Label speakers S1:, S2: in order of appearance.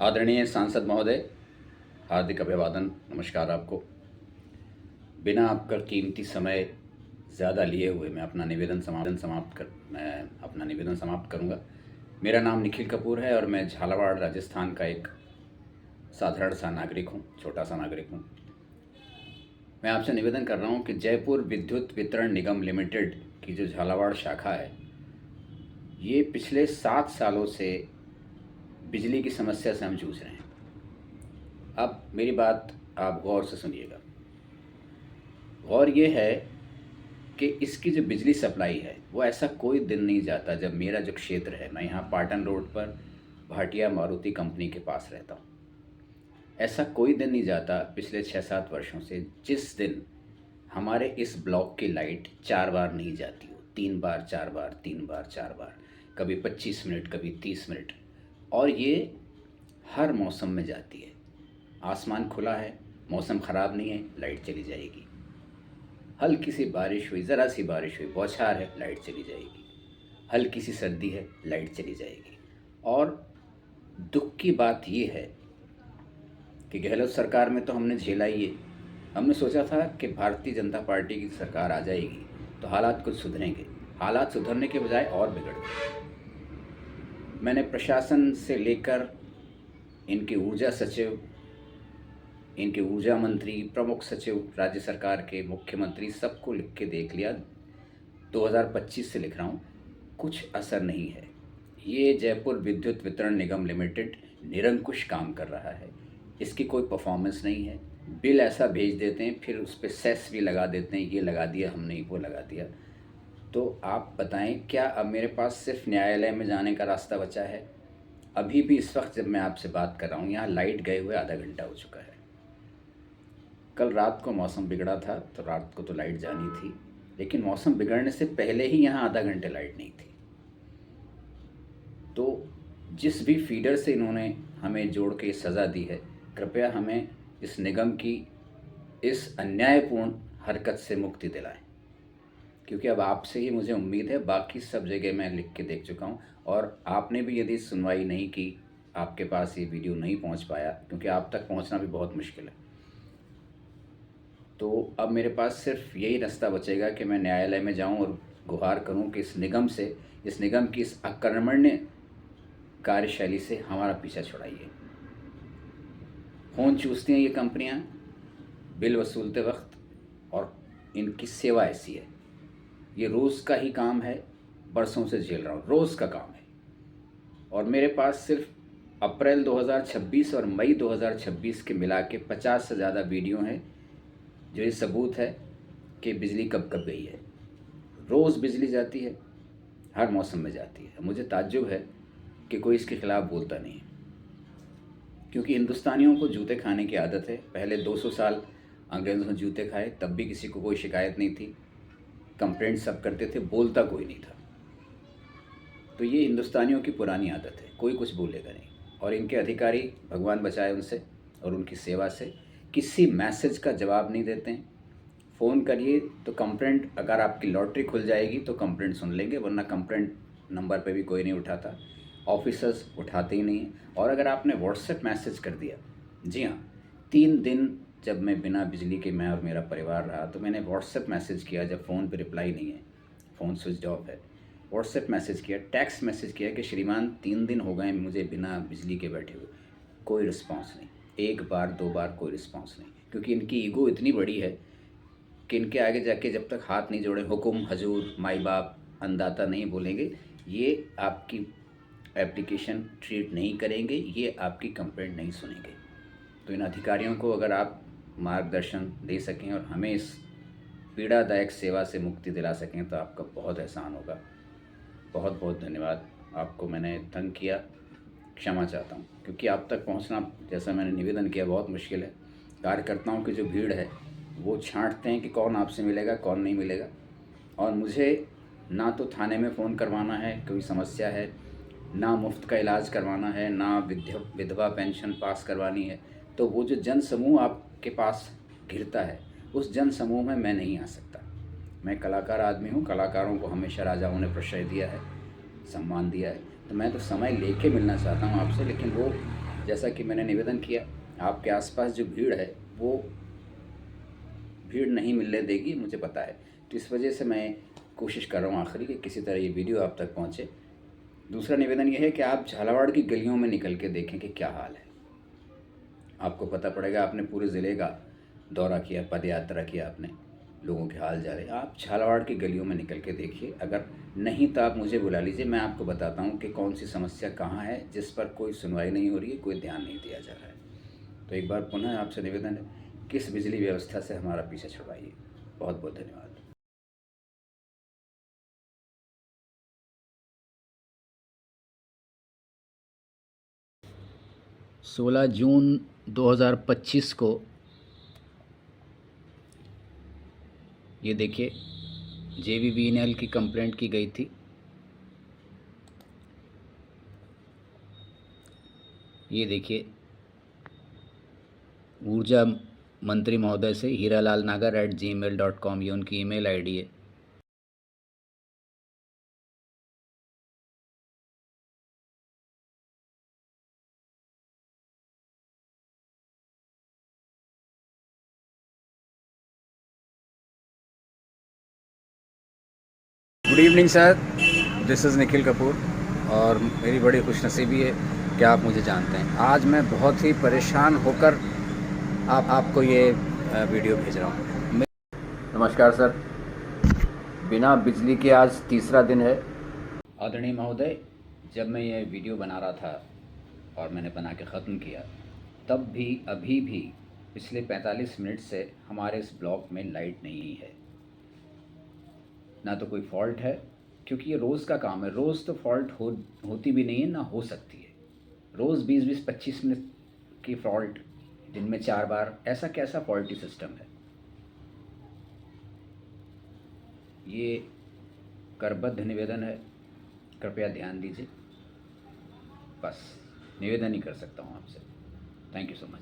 S1: आदरणीय सांसद महोदय, हार्दिक अभिवादन, नमस्कार आपको। बिना आपका कीमती समय ज़्यादा लिए हुए मैं अपना निवेदन समाप्त करूंगा। मेरा नाम निखिल कपूर है और मैं झालावाड़ राजस्थान का एक साधारण सा नागरिक हूं, छोटा सा नागरिक हूं। मैं आपसे निवेदन कर रहा हूं कि जयपुर विद्युत वितरण निगम लिमिटेड की जो झालावाड़ शाखा है, ये पिछले 7 सालों से बिजली की समस्या से हम जूझ रहे हैं। अब मेरी बात आप गौर से सुनिएगा। गौर ये है कि इसकी जो बिजली सप्लाई है वो ऐसा कोई दिन नहीं जाता जब मेरा जो क्षेत्र है, मैं यहाँ पाटन रोड पर भाटिया मारुति कंपनी के पास रहता हूँ, ऐसा कोई दिन नहीं जाता पिछले 6-7 वर्षों से जिस दिन हमारे इस ब्लॉक की लाइट 4 बार नहीं जाती हो। 3 बार 4 बार, 3 बार 4 बार, कभी 25 मिनट, कभी 30 मिनट, और ये हर मौसम में जाती है। आसमान खुला है, मौसम ख़राब नहीं है, लाइट चली जाएगी। हल्की सी बारिश हुई, ज़रा सी बारिश हुई, बौछार है, लाइट चली जाएगी। हल्की सी सर्दी है, लाइट चली जाएगी। और दुख की बात ये है कि गहलोत सरकार में तो हमने झेला ही है। हमने सोचा था कि भारतीय जनता पार्टी की सरकार आ जाएगी तो हालात कुछ सुधरेंगे। हालात सुधरने के बजाय और बिगड़ गए। मैंने प्रशासन से लेकर इनके ऊर्जा सचिव, इनके ऊर्जा मंत्री, प्रमुख सचिव राज्य सरकार के, मुख्यमंत्री, सबको लिख के देख लिया। 2025 से लिख रहा हूँ, कुछ असर नहीं है। ये जयपुर विद्युत वितरण निगम लिमिटेड निरंकुश काम कर रहा है। इसकी कोई परफॉर्मेंस नहीं है। बिल ऐसा भेज देते हैं, फिर उस पर सेस भी लगा देते हैं, ये लगा दिया हमने, वो लगा दिया। तो आप बताएं, क्या अब मेरे पास सिर्फ न्यायालय में जाने का रास्ता बचा है? अभी भी इस वक्त जब मैं आपसे बात कर रहा हूँ, यहाँ लाइट गए हुए आधा घंटा हो चुका है। कल रात को मौसम बिगड़ा था तो रात को तो लाइट जानी थी, लेकिन मौसम बिगड़ने से पहले ही यहाँ आधा घंटे लाइट नहीं थी। तो जिस भी फीडर से इन्होंने हमें जोड़ के सज़ा दी है, कृपया हमें इस निगम की इस अन्यायपूर्ण हरकत से मुक्ति दिलाएं, क्योंकि अब आपसे ही मुझे उम्मीद है। बाकी सब जगह मैं लिख के देख चुका हूँ, और आपने भी यदि सुनवाई नहीं की, आपके पास ये वीडियो नहीं पहुँच पाया, क्योंकि आप तक पहुँचना भी बहुत मुश्किल है, तो अब मेरे पास सिर्फ यही रास्ता बचेगा कि मैं न्यायालय में जाऊं और गुहार करूं कि इस निगम की इस अकर्मण्य कार्यशैली से हमारा पीछा छुड़ाइए। फ़ोन चूसती हैं ये कंपनियां बिल वसूलते वक्त, और इनकी सेवा ऐसी है। ये रोज़ का ही काम है, बरसों से झेल रहा हूँ, रोज़ का काम है। और मेरे पास सिर्फ अप्रैल 2026 और मई 2026 के मिला के 50 से ज़्यादा वीडियो हैं, जो ये सबूत है कि बिजली कब कब गई है। रोज़ बिजली जाती है, हर मौसम में जाती है। मुझे ताज्जुब है कि कोई इसके ख़िलाफ़ बोलता नहीं है, क्योंकि हिंदुस्तानियों को जूते खाने की आदत है। पहले 200 साल अंग्रेज़ों ने जूते खाए, तब भी किसी को कोई शिकायत नहीं थी, कंप्लेंट सब करते थे, बोलता कोई नहीं था। तो ये हिंदुस्तानियों की पुरानी आदत है, कोई कुछ बोलेगा नहीं। और इनके अधिकारी, भगवान बचाए उनसे और उनकी सेवा से, किसी मैसेज का जवाब नहीं देते हैं। फ़ोन करिए तो कंप्लेंट, अगर आपकी लॉटरी खुल जाएगी तो कंप्लेंट सुन लेंगे, वरना कंप्लेंट नंबर पे भी कोई नहीं उठाता, ऑफिसर्स उठाते ही नहीं हैं। और अगर आपने व्हाट्सएप मैसेज कर दिया, जी हाँ, 3 दिन जब मैं बिना बिजली के, मैं और मेरा परिवार रहा, तो मैंने व्हाट्सएप मैसेज किया जब फ़ोन पे रिप्लाई नहीं है, फ़ोन स्विच ऑफ है, व्हाट्सएप मैसेज किया, टेक्स्ट मैसेज किया कि श्रीमान 3 दिन हो गए मुझे बिना बिजली के बैठे हुए, कोई रिस्पॉन्स नहीं। 1 बार 2 बार कोई रिस्पॉन्स नहीं, क्योंकि इनकी ईगो इतनी बड़ी है कि इनके आगे जाके जब तक हाथ नहीं जोड़े, हुकुम, हजूर, माई बाप, अन्नदाता नहीं बोलेंगे, ये आपकी एप्लीकेशन ट्रीट नहीं करेंगे, ये आपकी कंप्लेंट नहीं सुनेंगे। तो इन अधिकारियों को अगर आप मार्गदर्शन दे सकें और हमें इस पीड़ादायक सेवा से मुक्ति दिला सकें तो आपका बहुत एहसान होगा। बहुत बहुत धन्यवाद। आपको मैंने तंग किया, क्षमा चाहता हूँ, क्योंकि आप तक पहुँचना, जैसा मैंने निवेदन किया, बहुत मुश्किल है। कार्यकर्ताओं की जो भीड़ है वो छांटते हैं कि कौन आपसे मिलेगा, कौन नहीं मिलेगा। और मुझे ना तो थाने में फ़ोन करवाना है, कोई समस्या है, ना मुफ्त का इलाज करवाना है, ना विधवा पेंशन पास करवानी है। तो वो जो जन समूह आपके पास घिरता है, उस जन समूह में मैं नहीं आ सकता। मैं कलाकार आदमी हूँ, कलाकारों को हमेशा राजाओं ने प्रश्रय दिया है, सम्मान दिया है, तो मैं तो समय लेके मिलना चाहता हूँ आपसे, लेकिन वो जैसा कि मैंने निवेदन किया, आपके आसपास जो भीड़ है वो भीड़ नहीं मिलने देगी, मुझे पता है। तो इस वजह से मैं कोशिश कर रहा हूँ आखिरी कि किसी तरह ये वीडियो आप तक पहुँचे। दूसरा निवेदन ये है कि आप झालावाड़ की गलियों में निकल के देखें कि क्या हाल है। आपको पता पड़ेगा, आपने पूरे ज़िले का दौरा किया, पद यात्रा किया आपने, लोगों के हाल जाने। आप झालावाड़ की गलियों में निकल के देखिए, अगर नहीं तो आप मुझे बुला लीजिए, मैं आपको बताता हूँ कि कौन सी समस्या कहाँ है जिस पर कोई सुनवाई नहीं हो रही है, कोई ध्यान नहीं दिया जा रहा है। तो एक बार पुनः आपसे निवेदन है, किस बिजली व्यवस्था से हमारा पीछा छुड़वाइए। बहुत बहुत धन्यवाद। 16 जून 2025 को ये देखिए JVBNL की कंप्लेंट की गई थी। ये देखिए ऊर्जा मंत्री महोदय से hiralal.nagar@gmail.com, ये उनकी ईमेल आईडी है। Good evening sir, this is Nikhil Kapoor, और मेरी बड़ी खुशनसीबी है कि आप मुझे जानते हैं। आज मैं बहुत ही परेशान होकर आपको ये वीडियो भेज रहा हूँ। नमस्कार सर, बिना बिजली के आज तीसरा दिन है। आदरणीय महोदय, जब मैं ये वीडियो बना रहा था और मैंने बना के ख़त्म किया, तब भी अभी भी पिछले 45 मिनट से हमारे इस ब्लॉक में लाइट नहीं है। ना तो कोई फॉल्ट है, क्योंकि ये रोज़ का काम है। रोज़ तो फॉल्ट होती भी नहीं है, ना हो सकती है। रोज़ 20-20, 25 मिनट की फॉल्ट, दिन में 4 बार, ऐसा कैसा फॉल्टी सिस्टम है? ये करबद्ध निवेदन है, कृपया ध्यान दीजिए। बस निवेदन ही कर सकता हूँ आपसे। Thank you so much.